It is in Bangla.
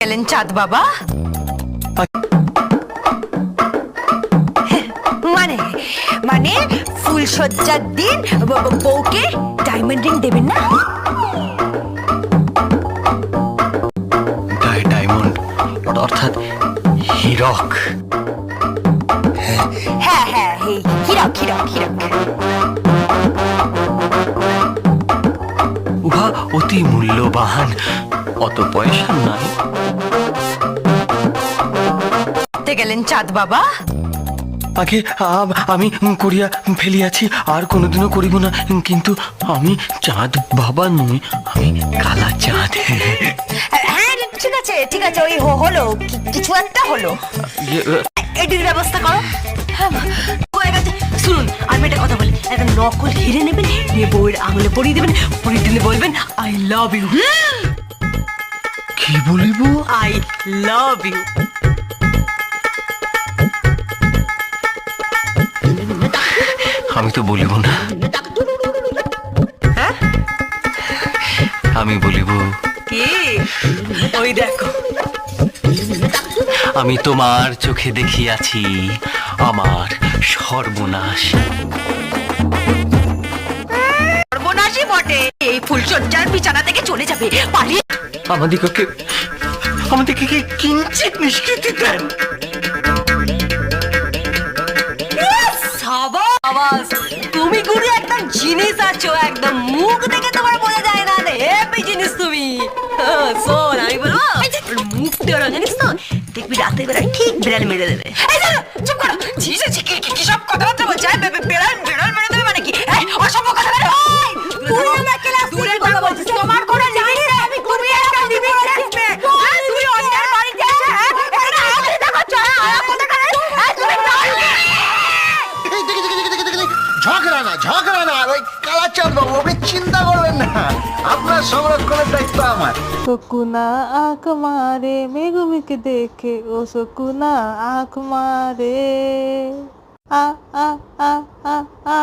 গেলেন চাঁদ বাবা। মানে মানে ফুলসজ্জার দিন বউকে ডায়মন্ড রিং দেবেন না? ডায়মন্ড অর্থাৎ হীরক। হ্যাঁ হ্যাঁ, হীরক হীরক হীরক। উহা অতি মূল্যবান, অত পয়সা নাই। গেলেন চাঁদ বাবা। আগে আমি করিয়া ফেলিয়াছি, আর কোনোদিনও করিব না। কিন্তু আমি চাঁদ বাবা নই, আমি কালা চাঁদ। হ্যাঁ ঠিক আছে ঠিক আছে, ওই হলো কিছু একটা হলো। এটির ব্যবস্থা করো। হয়ে গেছে। শুনুন, আমি একটা কথা বলি, একটা নকল হিরে নেবেন, নিয়ে বউয়ের আঙুলে পরিয়ে দেবেন, পরিয়ে দিলে বলবেন আই লাভ ইউ। কি বলিব? I love you. আমি তো বলিব না। হ্যাঁ আমি বলিব কি? ওই দেখো, আমি তোমার চোখে দেখিয়াছি আমার সর্বনাশ। সর্বনাশী বটে। এই ফুলসজ্জার বিছানা থেকে চলে যাবে পালিয়ে। আমাদেরকে কিঞ্চিত নিষ্কৃতি দেন। সাবাস, তুমি গুরু একদম জিনিস আছো, একদম মুখ দেখে তোমার বোঝা যায় না হেভি জিনিস তুমি। শোন, আমি বলবো মুখ দিয়ে জানিস তো, দেখবি রাতের বেলা ঠিক বিড়াল মেরে দেবে। চুপ করো, কি সব কথাবার্তা বলছে? বিড়াল বিড়াল মেরে দেবে মানে কি? অসভ্য কথা বলো। তুই আমাকে দূরে কথা বলছিস, তোমার কোনো লিমিট নেই। তুমি একটা লিমিট রাখবে। তুমি অন্যের বাড়িতে এসে এখানে আগে দেখো চড়া আয়া কথা করে। তুমি ঝগড়া না, ওই কালাচাঁদ বাবু, আপনি চিন্তা করবেন না, আপনার সংরক্ষণের দায়িত্ব আমার। শকুনা আঁখ মারে মেঘুমিকে দেখে, ও শকুনা আঁখ মারে, আ আ আ আ আ